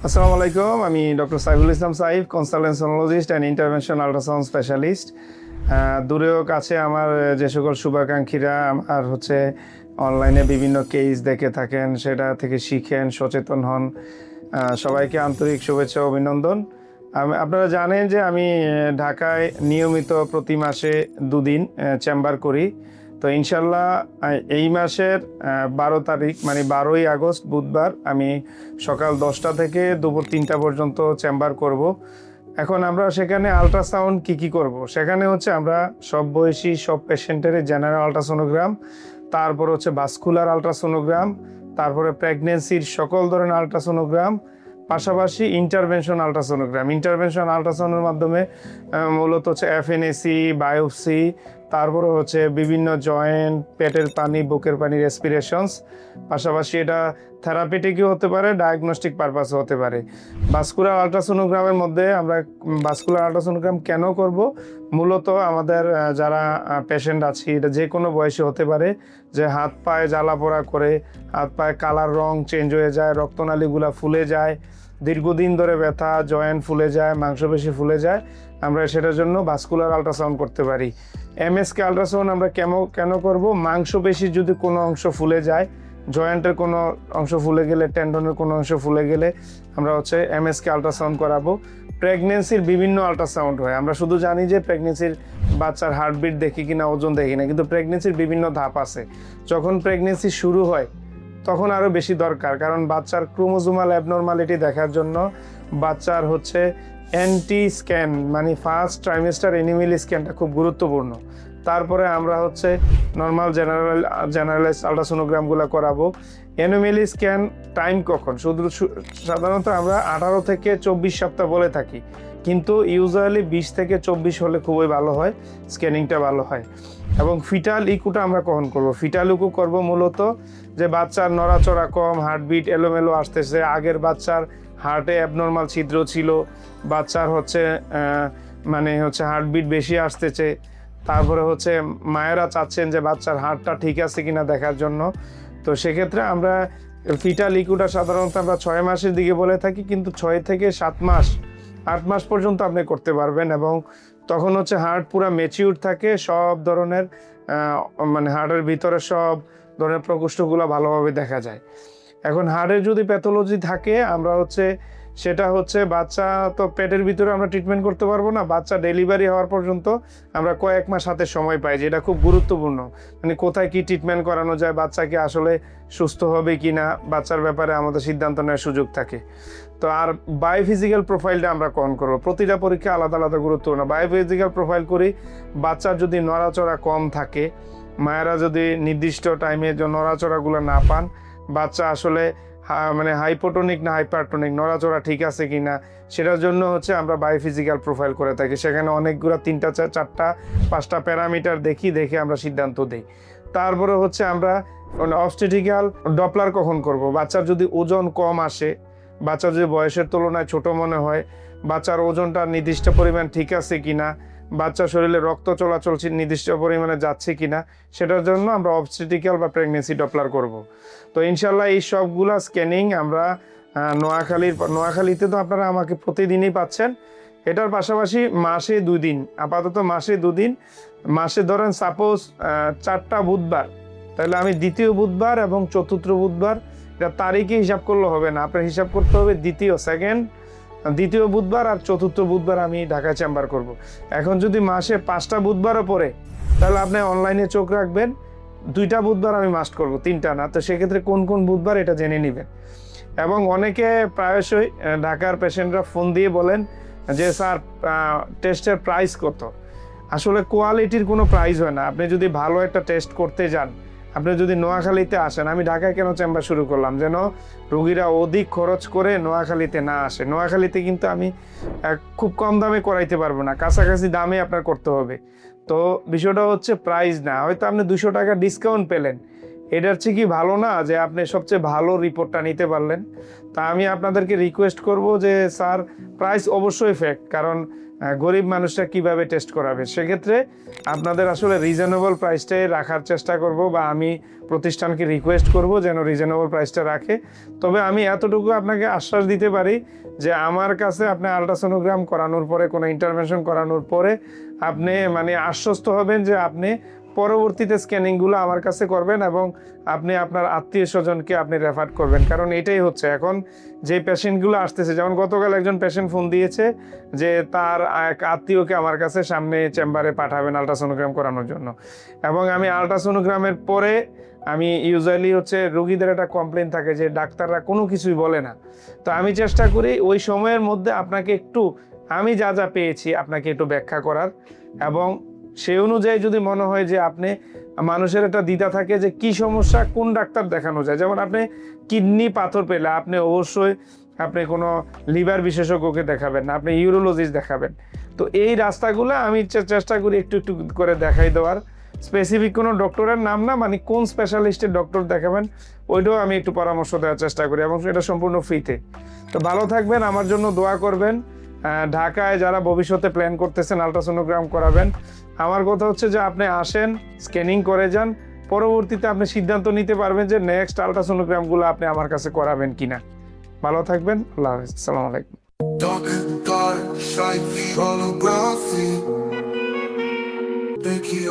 আসসালামু আলাইকুম। আমি doctor Saiful Islam Saif, consultant sonologist and intervention ultrasound specialist. দূরেও কাছে আমার যে সকল শুভাকাঙ্ক্ষীরা আমার অনলাইনে বিভিন্ন কেস দেখে থাকেন, সেটা থেকে শিখেন, সচেতন হন, সবাইকে আন্তরিক শুভেচ্ছা ও অভিনন্দন। আপনারা জানেন যে আমি ঢাকায় নিয়মিত প্রতি মাসে 2 দিন চেম্বার করি। তো ইনশাল্লাহ এই মাসের 12 তারিখ মানে 12ই আগস্ট বুধবার আমি সকাল 10টা থেকে দুপুর 3টা পর্যন্ত চেম্বার করব। এখন আমরা সেখানে আল্ট্রাসাউন্ড কি করব, সেখানে আমরা সব বয়সী সব পেশেন্টের জেনারেল আল্ট্রাসোনোগ্রাম, তারপর ভাস্কুলার আল্ট্রাসোনোগ্রাম, তারপরে প্রেগনেন্সির সকল ধরনের আল্ট্রাসোনোগ্রাম, পাশাপাশি ইন্টারভেনশন আল্ট্রাসাউন্ডের মাধ্যমে মূলত এফএনএসি, বায়োপসি, তারপরে বিভিন্ন জয়েন্ট, পেটের পানি, বুকের পানি, রেসপিরেশনস, পাশাপাশি এটা থেরাপিটিকও হতে পারে, ডায়াগনস্টিক পারপাসও হতে পারে। ভাস্কুলার আল্ট্রাসোনোগ্রামের মধ্যে আমরা ভাস্কুলার আল্ট্রাসোনোগ্রাম কেন করব, মূলত আমাদের যারা পেশেন্ট আছি, এটা যে কোনো বয়সে হতে পারে, যে হাত পায়ে জ্বালা পোড়া করে, হাত পায়ে কালার রং চেঞ্জ হয়ে যায়, রক্তনালীগুলা ফুলে যায়, দীর্ঘদিন ধরে ব্যথা, জয়েন্ট ফুলে যায়, মাংসপেশি ফুলে যায়, আমরা সেটার জন্য ভাস্কুলার আল্ট্রাসাউন্ড করতে পারি। এমএসকে আল্ট্রাসাউন্ড আমরা কেন করব, মাংসপেশির যদি কোনো অংশ ফুলে যায়, জয়েন্টের কোনো অংশ ফুলে গেলে, টেন্ডনের কোনো অংশ ফুলে গেলে আমরা এমএসকে আল্ট্রাসাউন্ড করাবো। প্রেগনেন্সির বিভিন্ন আল্ট্রাসাউন্ড হয়, আমরা শুধু জানি যে প্রেগনেন্সির বাচ্চার হার্টবিট দেখি কিনা, ওজন দেখি না, কিন্তু প্রেগনেন্সির বিভিন্ন ধাপ আছে। যখন প্রেগনেন্সি শুরু হয় তখন আরও বেশি দরকার, কারণ বাচ্চার ক্রোমোজোমাল অ্যাবনর্মালিটি দেখার জন্য বাচ্চার অ্যান্টি স্ক্যান মানে ফার্স্ট ট্রাইমেস্টার এনিমেল স্ক্যানটা খুব গুরুত্বপূর্ণ। তারপরে আমরা নর্মাল জেনারেলাইজ আল্ট্রাসোনোগ্রামগুলো করাবো। এনিমেল স্ক্যান টাইম কখন, সাধারণত আমরা 18 থেকে 24 সপ্তাহ বলে থাকি, কিন্তু ইউজুয়ালি 20 থেকে 24 হলে খুবই ভালো হয়, স্ক্যানিংটা ভালো হয়। এবং ফিটাল ইকুটা আমরা কখন করব, ফিটাল ইকু করব মূলত যে বাচ্চার নড়াচড়া কম, হার্টবিট এলোমেলো আসতেছে, আগের বাচ্চার হার্টে অ্যাবনর্মাল ছিদ্র ছিল, বাচ্চার হার্টবিট বেশি আসতেছে, তারপরে মায়েরা চাচ্ছেন যে বাচ্চার হার্টটা ঠিক আছে কিনা দেখার জন্য। তো সেক্ষেত্রে আমরা ফিটাল ইকুটা সাধারণত আমরা 6 মাসের দিকে বলে থাকি, কিন্তু 6 থেকে 7 মাস 8 মাস পর্যন্ত আপনি করতে পারবেন, এবং তখন হার্ট পুরা ম্যাচিউর থাকে, সব ধরনের হার্টের ভিতরে সব ধরনের প্রকোষ্ঠগুলো ভালোভাবে দেখা যায়। এখন হার্টের যদি প্যাথোলজি থাকে, আমরা সেটা বাচ্চা তো পেটের ভিতরে আমরা ট্রিটমেন্ট করতে পারবো না, বাচ্চা ডেলিভারি হওয়ার পর্যন্ত আমরা কয়েক মাস হাতে সময় পাই, যেটা খুব গুরুত্বপূর্ণ। কোথায় কি ট্রিটমেন্ট করানো যায়, বাচ্চাকে আসলে সুস্থ হবে কি না, বাচ্চার ব্যাপারে আমাদের সিদ্ধান্ত নেওয়ার সুযোগ থাকে। তো আর বায়োফিজিক্যাল প্রোফাইলটা আমরা কখন করবো, প্রতিটা পরীক্ষা আলাদা আলাদা গুরুত্বপূর্ণ। বায়োফিজিক্যাল প্রোফাইল করি, বাচ্চার যদি নড়াচড়া কম থাকে, মায়েরা যদি নির্দিষ্ট টাইমে নড়াচড়াগুলো না পান, বাচ্চা হাইপোটনিক না হাইপারটনিক, নড়াচড়া ঠিক আছে কিনা, সেটার জন্য আমরা বায়োফিজিক্যাল প্রোফাইল করে থাকি। সেখানে অনেকগুলো 3টা 4টা 5টা প্যারামিটার দেখে আমরা সিদ্ধান্ত দিই। তারপরে আমরা অবস্টেট্রিক্যাল ডপলার কখন করব, বাচ্চার যদি ওজন কম আসে, বাচ্চা যদি বয়সের তুলনায় ছোট মনে হয়, বাচ্চার ওজনটা নির্দিষ্ট পরিমাণ ঠিক আছে কিনা, বাচ্চার শরীরে রক্ত চলাচল নির্দিষ্ট পরিমাণে যাচ্ছে কিনা, সেটার জন্য আমরা অবস্টেট্রিক্যাল বা প্রেগনেন্সি ডপলার করব। তো ইনশাল্লাহ এই সবগুলা স্ক্যানিং আমরা নোয়াখালীতে তো আপনারা আমাকে প্রতিদিনই পাচ্ছেন। এটার পাশাপাশি মাসে 2 দিন, আপাতত মাসে 2 দিন, মাসে ধরেন সাপোজ 4টা বুধবার, তাহলে আমি দ্বিতীয় বুধবার এবং চতুর্থ বুধবার, এটা তারিখে হিসাব করলে হবে না, আপনার হিসাব করতে হবে দ্বিতীয় বুধবার আর চতুর্থ বুধবার আমি ঢাকা চেম্বার করব। এখন যদি মাসে 5টা বুধবারও পড়ে, তাহলে আপনি অনলাইনে চোখ রাখবেন, 2টা বুধবার আমি মাস্ট করব, 3টা না। তো সেক্ষেত্রে কোন বুধবার এটা জেনে নেবেন। এবং অনেকে প্রায়শই ঢাকার পেশেন্টরা ফোন দিয়ে বলেন যে স্যার টেস্টের প্রাইস কত। আসলে কোয়ালিটির কোনো প্রাইস হয় না। আপনি যদি ভালো একটা টেস্ট করতে যান, আপনি যদি নোয়াখালীতে আসেন, আমি ঢাকায় কেন চেম্বার শুরু করলাম, যেন রোগীরা অধিক খরচ করে নোয়াখালীতে না আসে। নোয়াখালীতে কিন্তু আমি খুব কম দামে করাইতে পারবো না, কাছাকাছি দামে আপনার করতে হবে। তো বিষয়টা প্রাইস না, হয়তো আপনি 200 টাকা ডিসকাউন্ট পেলেন, এটার চেয়ে কি ভালো না যে আপনি সবচেয়ে ভালো রিপোর্টটা নিতে পারলেন? তা আমি আপনাদেরকে রিকোয়েস্ট করব যে স্যার, প্রাইস অবশ্যই ফ্যাক্ট, কারণ গরিব মানুষরা কিভাবে টেস্ট করাবে, সেক্ষেত্রে আপনাদের আসলে রিজনেবল প্রাইসটাই রাখার চেষ্টা করব, বা আমি প্রতিষ্ঠানকে রিকোয়েস্ট করব যেন রিজনেবল প্রাইসটা রাখে। তবে আমি এতটুকু আপনাকে আশ্বাস দিতে পারি যে আমার কাছে আপনি আলট্রাসোনোগ্রাম করানোর পরে, কোনো ইন্টারভেনশন করানোর পরে আপনি মানে আশ্বস্ত হবেন যে আপনি পরবর্তীতে স্ক্যানিংগুলো আমার কাছে করবেন এবং আপনি আপনার আত্মীয় স্বজনকে আপনি রেফার করবেন। কারণ এটাই হচ্ছে এখন যে পেশেন্টগুলো আসতেছে, যেমন গতকাল একজন পেশেন্ট ফোন দিয়েছে যে তার এক আত্মীয়কে আমার কাছে সামনে চেম্বারে পাঠাবেন আলট্রাসোনোগ্রাম করানোর জন্য, এবং আমি আলট্রাসোনোগ্রামের পরে আমি ইউজুয়ালি হচ্ছে রোগীদের একটা কমপ্লেন থাকে যে ডাক্তাররা কোনো কিছুই বলে না। তো আমি চেষ্টা করি ওই সময়ের মধ্যে আপনাকে একটু, আমি যা যা পেয়েছি আপনাকে একটু ব্যাখ্যা করার, এবং সেই অনুযায়ী যদি মনে হয় যে আপনি, মানুষের একটা দ্বিধা থাকে যে কি সমস্যা কোন ডাক্তার দেখানো যায়, যেমন আপনি কিডনি পাথর পেলে আপনি অবশ্যই আপনি কোনো লিভার বিশেষজ্ঞকে দেখাবেন না, আপনি ইউরোলজিস্ট দেখাবেন। তো এই রাস্তাগুলো আমি চেষ্টা করি একটু একটু করে দেখাই দেওয়ার। স্পেসিফিক কোনো ডক্টরের নাম না, মানে কোন স্পেশালিস্টের ডক্টর দেখাবেন ওইটাও আমি একটু পরামর্শ দেওয়ার চেষ্টা করি, এবং এটা সম্পূর্ণ ফ্রিতে। তো ভালো থাকবেন, আমার জন্য দোয়া করবেন। ঢাকায় যারা ভবিষ্যতে প্ল্যান করতেছেন আলট্রাসোনোগ্রাম করাবেন, আমার কথা হচ্ছে যে আপনি আসেন, স্ক্যানিং করে যান, পরবর্তীতে আপনি সিদ্ধান্ত নিতে পারবেন যে নেক্সট আলট্রাসোনোগ্রামগুলো আপনি আমার কাছে করাবেন কিনা। ভালো থাকবেন, আল্লাহ হাফেজ, আসসালামু আলাইকুম। Dark and dark, like holography. Thank you,